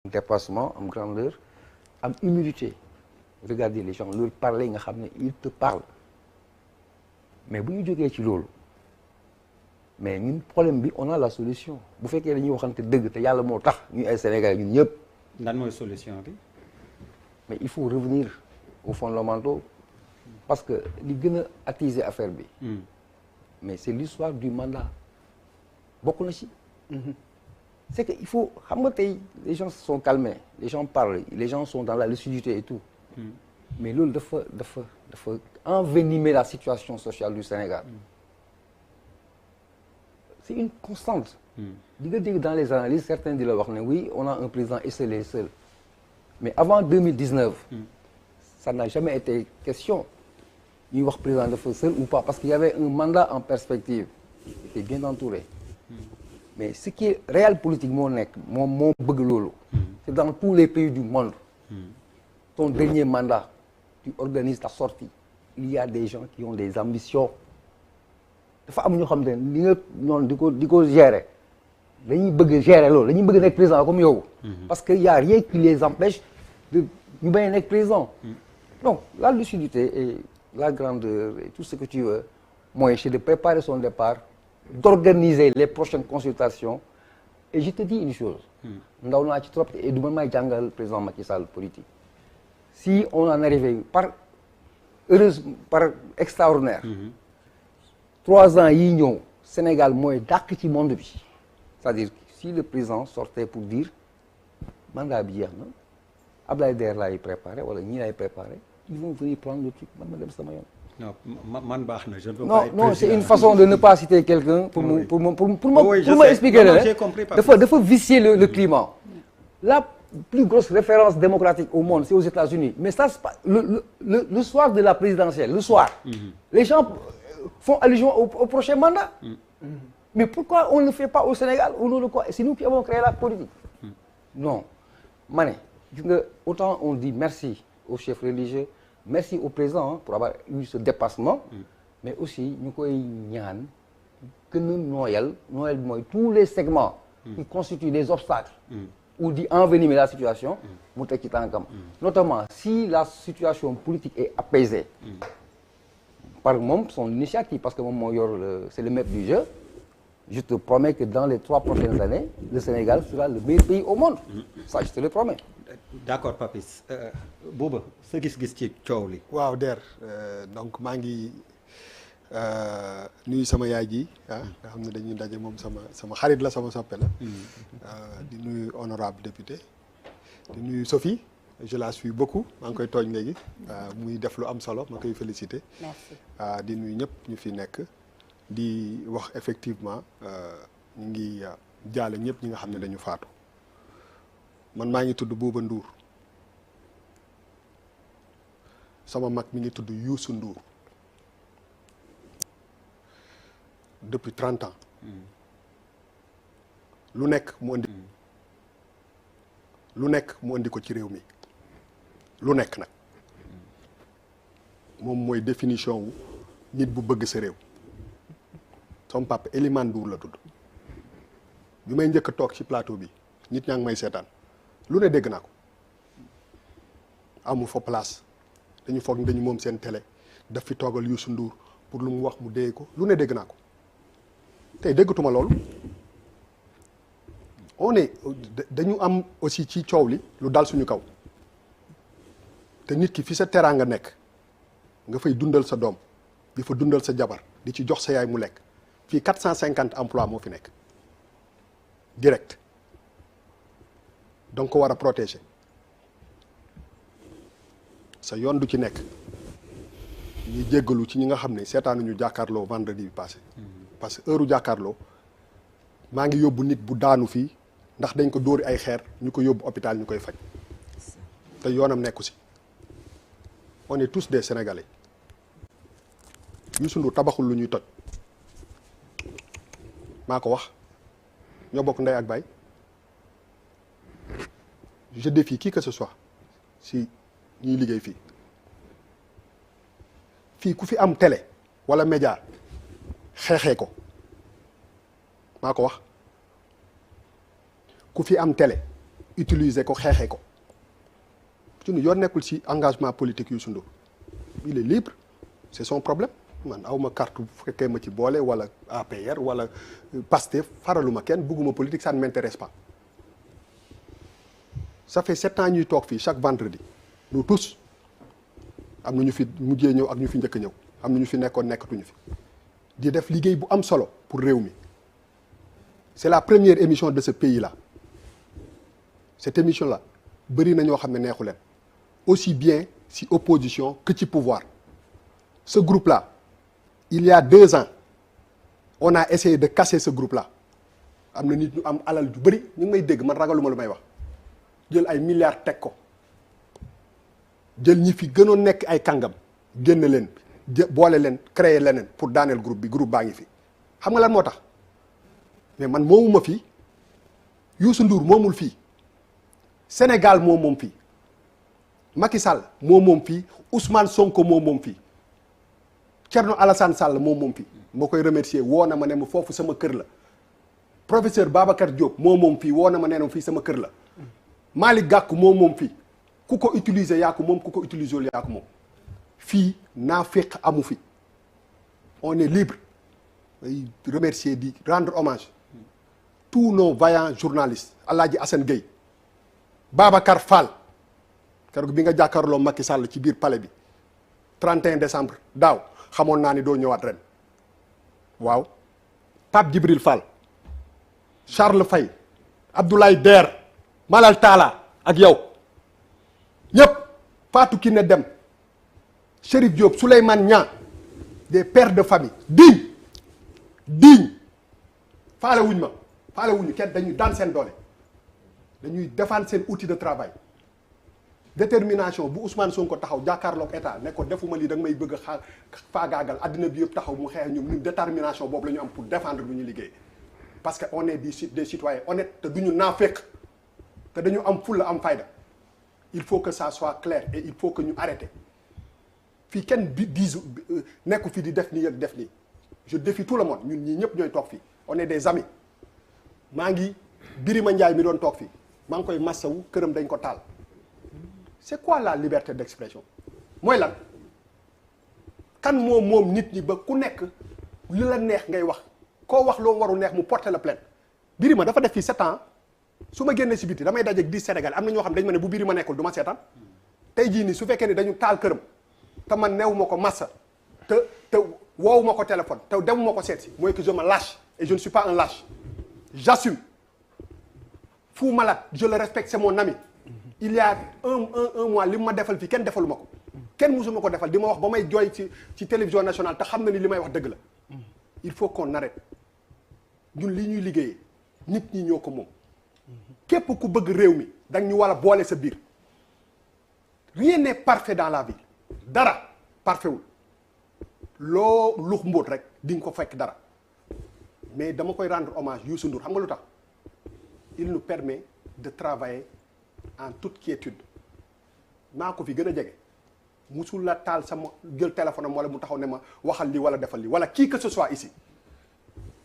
dépassement, am grandeur, am humilité. Regardez les gens, leur parler nga xam ne ils te parlent. Mais bu ñu jógee ci loolu mais ñun problème bi on a la solution bu fekkee dañuy waxante dëgg te yàlla moo tax ñu ay Sénégalais ñun ñëpp. lan mooy solution bi. mais il faut revenir aux fondamentaux parce que li gën a attiser affaire bi. mais c'est l'histoire du mandat bokk na ci. c'est que il faut xam nga tey les gens se sont calmés les gens parlent les gens sont dans la lucidité et tout. mais loolu dafa envenimer la situation sociale du Sénégal. c'est une constante. di nga dégg dans les analyses certains di la wax ne oui on a un président esseulé seul mais avant 2019. ça n'a jamais été question ñuy wax président dafa seul ou pas parce qu'il y avait un mandat en perspective il était bien entouré. mais ce qui est réel politique moo nekk moo bëgg loolu. c'est dans tous les pays du monde. ton dernier mandat tu organises ta sortie il y a des gens qui ont des ambitions dafa am ñoo xam ne li nga noonu di ko gérer dañuy bëgg gérer loolu dañuy bëgg nekk président comme yow. parce que y a rien qui les empêche de ñu bañ a nekk président. donc la lucidité et la grandeur et tout ce que tu veux mooy c'est de préparer son départ d'organiser les prochaines consultations et je te dis une chose. ndaw naa ci trop et du man may jàngal président Macky Sall politique. si on en arrivait par extraordinaire. 3 ans yi ñëw Sénégal mooy dàq ci monde bi c'est-à-dire si le président sortait pour dire mandat bi jeex na Abdoulaye Der laay préparé wala ñii laay préparé ils vont venir prendre le truc man ma dem sama yoon. non man baax na je ne peux pas être non c'est une façon de ne pas citer quelqu'un pour ma expliquer la dafa vicier le climat. La plus grosse référence démocratique au monde c'est aux États-Unis mais ça c'est pas le soir de la présidentielle le soir. Les gens font allusion au prochain mandat. Mais pourquoi on ne le fait pas au Sénégal au nom de quoi c'est nous qui avons créé la politique. Non ma ne gis nga autant on dit merci aux chefs religieux merci au président pour avoir eu ce dépassement. mais aussi ñu koy ñaan gën a nooyal bi mooy tous les segments. qui constituent des obstacles. ou di envenimer la situation. mu teg ci tànkam. notamment si la situation politique est apaisée. par moom son initiative parce que moom moo yor c'est le maître du jeu. je te promets que dans les 3 prochaines années le Sénégal sera le meilleur pays au monde. ça je te le promets. d'accord Papis Bouba sa gis-gis ci coow li. waaw Der donc maa ngi nuyu sama yaay ji nga xam ne dañuy daje moom sama xarit la sama soppe la. di nuyu honorable député di nuyu Sophie je la suis beaucoup maa ngi koy tooñ léegi muy def lu am solo ma koy féliciter. merci di nuyu ñëpp ñu fi nekk di wax effectivement ñu ngi jaale ñëpp ñi nga xam ne dañu faatu man maa ngi tudd Bouba Ndour sama mag mi ngi tudd Youssou Ndour depuis 30 ans lu nekk mu indi ko ci réew mi lu nekk nag moom mooy définition wu nit bu bëgg sa réew sama papa Elimane Ndour la tudd bi may njëkk a toog ci plateau bi nit ñaa ngi may seetaan lu ne dégg naa ko amul fa place dañu foog ni dañu moom seen télé daf fi toogal Youssou Ndour pour lu mu wax mu dee ko lu ne dégg naa ko tey déggatuma loolu on est dañu am aussi ci coow li lu dal suñu kaw te nit ki fi sa teraanga nekk nga fay dundal sa doom di fa dundal sa jabar di ci jox sa yaay mu lekk fii 450 emplois moo fi nekk direct donc ko war a protéger sa yoon du ci nekk ñuy jéggalu ci ñi nga xam ne seetaanuñu jàkkaarloo vendredi bi passé parce que heure jàkkaarloo maa ngi yóbbu nit bu daanu fii ndax dañ ko dóori ay xeer ñu ko yóbbu hôpital ñu koy faj te yoonam nekku si on est tous des Sénégalais Youssou Ndour tabaxul lu ñuy toj maa ko wax ñoo bokk ndey ak baay je défie qui que ce soit si ñuy liggéey fii ku fi am télé wala média xeexee ko maa ko wax ku fi am télé utiliser ko xeexee ko suñu yoon nekkul ci engagement politique Youssou Ndour il est libre c'est son problème man awma carte bu fekkee ma ci boole wala APR wala Pastef faraluma kenn bëgguma politique ça ne m'intéresse pas ça fait 7 ans ñuy toog fii chaque vendredi nous tous am na ñu fi mujjee ñëw ak ñu fi njëkk ñëw am na ñu fi nekkoon nekkatuñu fi di def liggéey bu am solo pour réew mi c'est la première émission de ce pays-là cette émission-là bëri na ñoo xam ne neexu leen aussi bien si opposition que ci pouvoir ce groupe-là il y a 2 ans on a essayé de casser ce groupe-là am na nit ñu am alal ju bëri ñu ngi may dégg man ragaluma lu may wax jël ay milliards teg ko jël ñi fi gënoon nekk ay kàngam génn leen boole leen créer leneen pour daaneel groupe baa ngi fi xam nga lan moo tax mais man moomuma fii Youssou Ndour moomul fii Sénégal moom fii Macky Sall moom fii Ousmane Sonko moom fii Thierno Alassane Sall moom fii moo koy remercier woo na ma ne ma foofu sama kër la professeur Babacar Diop moom fii woo na ma ne ma fii sama kër la Malick Gakou moom fii ku ko utiliser yaa ko moom ku ko utiliser wul yaa ko moom fii naafeq amu fi on est libre ay remercier di rendre hommage tous nos vaillants journalistes Alaaji Assane Gueye Babacar Fall keroog bi nga jàkkaarloo Macky Sall ci biir palais bi 31 décembre daaw xamoon naa ni doo ñëwaat ren waaw Pape Djibril Fall Charles Faye Abdoulaye Der Malal Talla ak yow ñëpp Fatou Kiné Dem Chérif Diop Souleymane Niang des pères de famille digne faale wuñu kenn dañuy daan seen doole dañuy défendre seen outil de travail détermination bu Ousmane Sonko taxaw jàkkaarloog état ne ko defuma lii da nga may bëgg a faagaagal addina bi yëpp taxaw mu xeex ñun détermination boobu la ñu am pour défendre lu ñu liggéey parce que on est des citoyens honnêtes te du ñu naafeq te dañu am fulla am fayda il faut que ça soit clair et il faut que ñu arrêter fii kenn nekku fi di def nii ak def nii je défie tout le monde ñun ñii ñëpp ñooy toog fii on est des amis maa ngi Birima Ndiaye mi doon toog fii maa ngi koy massawu këram dañ ko taal c'est quoi la liberté d'expression mooy lan kan moom nit ñi ba ku nekk li la neex ngay wax koo wax loo waru neex mu porter la plainte Birima dafa def fii 7 ans su ma génnee si biti damay dajeeg 10 Sénégal am na ñoo xam dañ ma ne bu Birima nekkul du ma seetaan tey jii nii su fekkee ni dañu taal këram te man neewu ma ko massa te woowu ma ko téléphone te demu ma ko seet si mooy que je me lâche et je ne suis pas un lâche j'assume Fou Malade je le respecte c'est mon ami il y a un mois li ma defal fii kenn defalu ma ko kenn musuma ko defal di ma wax ba may jooy ci télévision nationale te xam na ni li may wax dëgg la il faut qu'on arrête ñun li ñuy liggéeyee nit ñi ñoo ko moom képp ku bëgg réew mi dang ñu war a boole sa biir rien n'est parfait dans la vie dara parfait wul loo lux mbóot rek di nga ko fekk dara mais dama koy rendre hommage Youssou Ndour xam nga lu tax il nous permet de travailler en toute quiétude maa ko fi gën a jege musul la taal sama jël téléphone am wala mu taxaw ne ma waxal li wala defal li wala qui que ce soit ici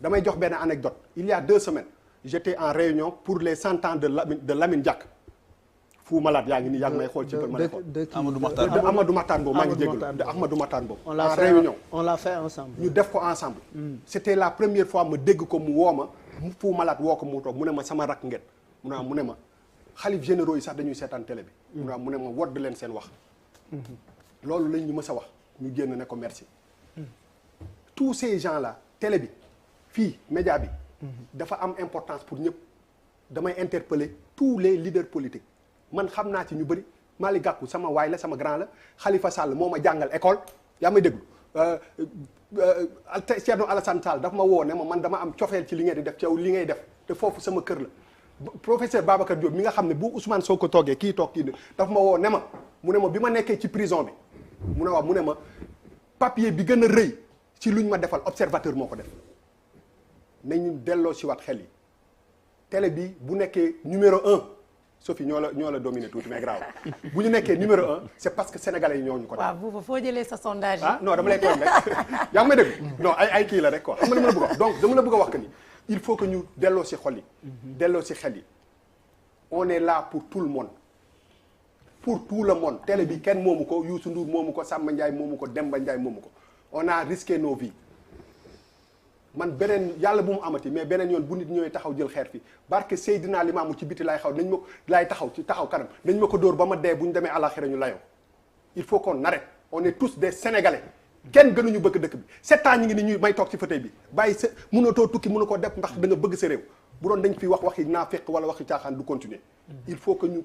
damay jox benn anecdote il y a 2 semaines j'étais en réunion pour les 100 ans de Lamine Diack Fou Malade yaa ngi nii yaa ngi may xool ci bët ma ne xool de Amadou Mahtar Mbow maa ngi jégalu de Ahmadou Mahtar Mbow en réunion on l'a fait ensemble ñu def ko ensemble c'était la première fois ma dégg ko mu woo ma Fou Malade woo ko mu toog mu ne ma sama rakk ngeen mu ne ma xalif généraux yi sax dañuy seetaan télé bi mu ne ma wodd leen seen wax loolu lañ ñu mës a wax ñu génn ne ko merci tous ces gens là télé bi fii média bi dafa am importance pour ñëpp damay interpeller tous les leaders politiques man xam naa ci ñu bëri Malick Gakou sama waay la sama grand la Khalifa Sall moo ma jàngal école yaa may déglu Thierno Alassane Sall dafa ma woo ne ma man dama am cofeel ci li ngay di def ci yow li ngay def te foofu sama kër la professeur Babacar Diop mi nga xam ne bu Ousmane Sonko toogee kii toog kii dafa ma woo ne ma mu ne ma bi ma nekkee ci prison bi mu ne ma papier bi gën a rëy ci luñ ma defal observateur moo ko def nañu delloo si waat xel yi télé bi bu nekkee numéro 1 Sophie ñoo la dominé tuuti mais grave bu ñu nekkee numéro 1 c'est parce que sénégalais yi ñoo ñu ko def. waaw bu foo jëlee sa sondage yi. ah non dama lay tooñ rek yaa ngi may dégg non ay kii la rek quoi xam nga li ma la bëgg a wax donc dama la bëgg a wax que ni il faut que ñu delloo si xol yi. delloo si xel yi on est là pour tout le monde pour tout le monde télé bi kenn moomu ko Youssou Ndour moomu ko Samba Ndiaye moomu ko Demba Ndiaye moomu ko on a risqué nos vies man beneen yàlla bu mu amati mais beneen yoon bu nit ñëwee taxaw jël xeer fi barke Seydina Limaamu ci biti laay xaw nañ ma laay taxaw ci taxaw kanam nañ ma ko dóor ba ma dee bu ñu demee àlaxira ñu layoo il faut qu'on arrête on est tous des Sénégalais kenn gënuñu bëgg dëkk bi 7 ans ñi ngi ni ñuy may toog ci fauteuil bi bàyyi sa mënatoo tukki mënu ko def ndax da nga bëgg sa réew bu doon dañ fi waxi naafeq wala waxi caaxaan du continuer il faut que ñu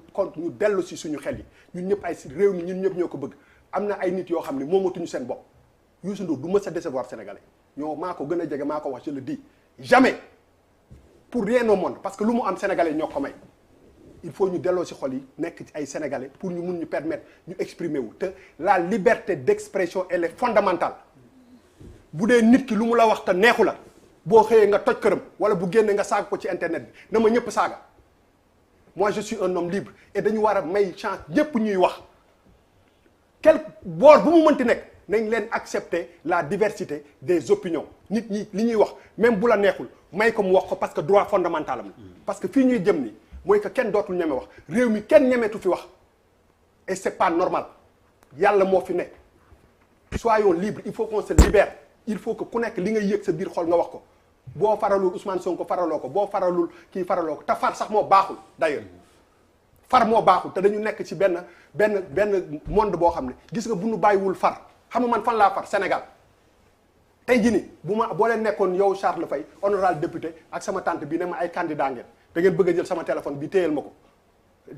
dellu si suñu xel yi ñun ñëpp ay réew mi ñun ñëpp ñoo ko bëgg am na ay nit yoo xam ne moomatuñu seen bopp Youssou Ndour du mës a décevoir Sénégalais ñoo maa ko gën a jege maa ko wax je le dis jamais pour rien au monde parce que lu mu am Sénégalais ñoo ko may il faut ñu delloo si xol yi nekk ci ay Sénégalais pour ñu mun ñu permettre ñu exprimer wu te la liberté d'expression elle est fondamentale bu dee nit ki lu mu la wax te neexu la boo xëyee nga toj këram wala bu génnee nga saaga ko ci internet bi na ma ñëpp saaga moi je suis un homme libre et dañu war a may chance ñëpp ñuy wax quel boor bu mu mënti nekk nañ leen accepter la diversité des opinions nit ñi li ñuy wax même bu la neexul may ko mu wax ko parce que droit fondamental am la parce que fii ñuy jëm ni mooy que kenn dootul ñeme wax réew mi kenn ñemeetu fi wax et c'est pas normal yàlla moo fi ne soyons libres il faut qu'on se libère il faut que ku nekk li nga yëg sa biir xol nga wax ko boo faralul Ousmane Sonko faraloo ko boo faralul kii faraloo ko te far sax moo baaxul d'ailleurs far moo baaxul te dañu nekk ci benn monde boo xam ne gis nga bu nu bàyyiwul far xam nga man fan laa far Sénégal tey jii nii boo leen nekkoon yow Charles Faye honorable député ak sama tante bi ne ma ay candidat ngeen da ngeen bëgg a jël sama téléphone bi téyel ma ko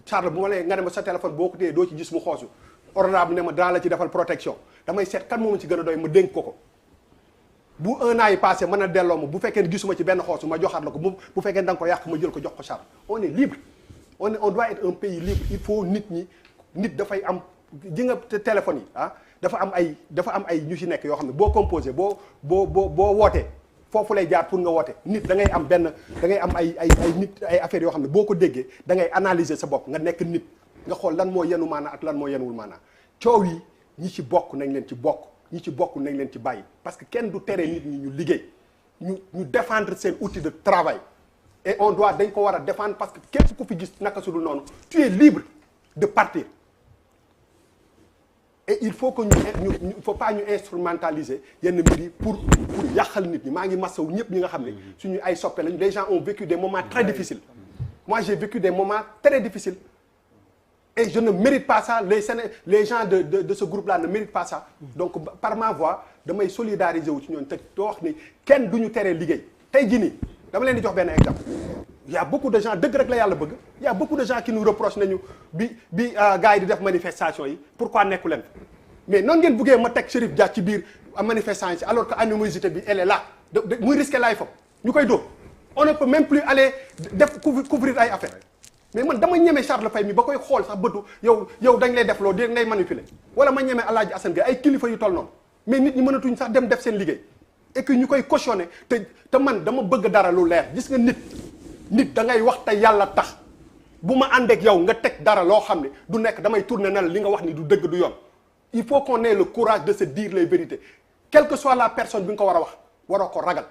Charles bu ma lee nga ne ma sa téléphone boo ko téyee doo ci gis mu xoosu honorable ne ma daa la ci defal protection damay seet kan moom ci gën a doy ma dénk ko bu 1 an yi passé mën a delloo ma bu fekkee ne gisuma ci benn xoosu ma joxaat la ko bu fekkee ne da nga ko yàq ma jël ko jox ko Charles on est libre on doit être un pays libre il faut nit dafay am ji nga téléphone yi dafa am ay ñu ci nekk yoo xam ne boo composé boo wootee foofu lay jaar pour nga woote nit da ngay am ay nit ay affaires yoo xam ne boo ko déggee da ngay analyser sa bopp nga nekk nit nga xool lan moo yenu maanaa ak lan moo yenuwul maanaa coow yi ñi ci bokk nañ leen ci bokk ñi ci bokk nañ leen ci bàyyi parce que kenn du tere nit ñi ñu liggéey ñu défendre seen outil de travail et on doit dañ ko war a défendre parce que képp ku fi gis naka su dul noonu tu es libre de partir et il faut que il faut pas ñu instrumentaliser yenn mbir yi pour yàqal nit ñi maa ngi masawu ñëpp ñi nga xam ne suñu ay soppe lañu les gens ont vécu des moments très difficiles moi j'ai vécu des moments très difficiles et je ne mérite pas ça les gens de ce groupe là ne méritent pas ça donc par ma voix damay solidariser wu ci ñoom te doo wax ni kenn du ñu teree liggéey tey jii nii dama leen di jox benn exemple il y a beaucoup de gens dëgg rek la yàlla bëgg il y a beaucoup de gens qui nous reprochent nañu bi gars yi di def manifestation yi pourquoi nekku leen mais noonu ngeen bëggee ma teg Chérif Dia ci biir manifestation yi alors que animosité bi elle est là muy risqué laay fa ñu koy dóor on ne peut même plus aller def couvrir ay affaires mais man dama ñeme Charles Faye mi ba koy xool sax bëtu yow dañ lay def loo di ngay manipuler wala ma ñeme Alaaji Assane Gueye ay kilifa yu toll noonu mais nit ñi mënatuñ sax dem def seen liggéey et que ñu koy cautionner te man dama bëgg dara lu leer gis nga nit da ngay wax te yàlla tax bu ma àndeek yow nga teg dara loo xam ne du nekk damay tourner na la li nga wax ni du dëgg du yoon il faut qu'on ait le courage de se dire les vérités quelle que soit la personne bi nga ko war a wax waroo ko ragal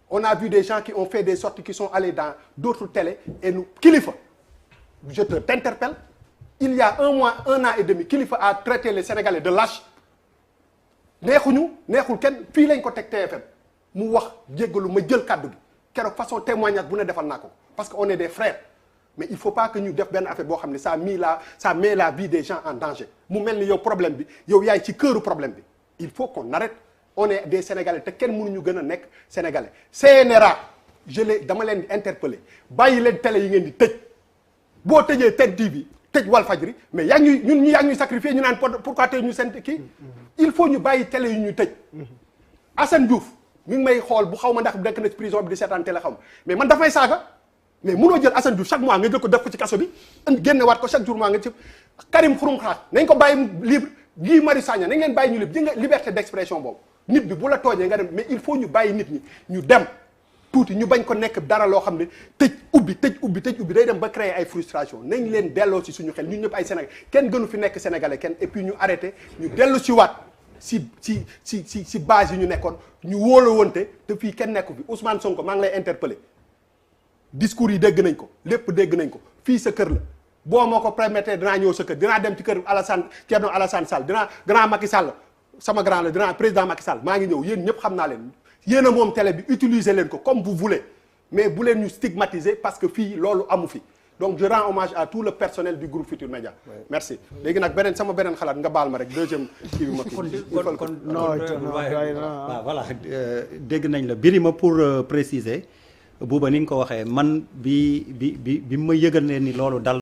on a vu des gens qui ont fait des sorties qui sont allés dans d'autres télés et nous kilifa je t'interpelle il y a 1 mois 1 an et demi kilifa a traité les Sénégalais de lâches neexul kenn fii lañ ko teg TFM mu wax jéggalu ma jël kàddu gi keroog façon témoignage bu ne defal naa ko parce que on est des frères mais il faut pas que ñu def benn affaire boo xam ne ça met la vie des gens en danger mu mel ni yow problème bi yow yaay ci këru problème bi il faut qu'on arrête on est des Sénégalais te kenn mënuñu gën a nekk Sénégalais CNRA dama leen di interpeller bàyyi leen télé yi ngeen di tëj boo tëjee TED TV tëj Walfadjri mais yaa ngi ñuy sacrifier ñu naan pourquoi tey ñu seen kii il faut ñu bàyyi télé yi ñuy tëj Assane Diouf mi ngi may xool bu xaw ma ndax nekk na ci prison bi di seetaan télé xaw ma mais man dafay saaga mais munoo jël Assane Diouf chaque mois nga jël ko def ko ci kaso bi génne waat ko chaque jour nga ci Karim Xurum Xax nañ ko bàyyi libre Guy Marius Sagna nañ leen bàyyi ñu libre ji nga liberté d'expression boobu nit bi bu la tooñee nga dem mais il faut ñu bàyyi nit ñi ñu dem tuuti ñu bañ ko nekk dara loo xam ne tëj ubbi day dem ba créer ay frustration nañ leen delloo ci suñu xel ñun ñëpp ay Sénégal kenn gënu fi nekk sénégalais kenn et puis ñu arrêté ñu dellu ci waat si base yi ñu nekkoon ñu wóolu wonte te fii kenn nekku fi Ousmane Sonko maa ngi lay interpeller discours yi dégg nañ ko lépp dégg nañ ko fii sa kër la boo moo ko permettre dinaa ñëw sa kër dinaa dem ci kër Thierno Alassane Sall dinaa grand Macky Sall sama grand la dinaa président Macky Sall maa ngi ñëw yéen ñëpp xam naa leen yéen a moom télé bi utiliser leen ko comme vous voulez mais bu leen ñu stigmatiser parce que fii loolu amu fi donc je rends hommage à tout le personnel du groupe Futurs Médias merci léegi nag sama beneen xalaat nga baal ma rek deuxième kii bi ma kon waaw voilà dégg nañ la Birima pour préciser Bouba ni nga ko waxee man bi ma yëgal ne ni loolu dal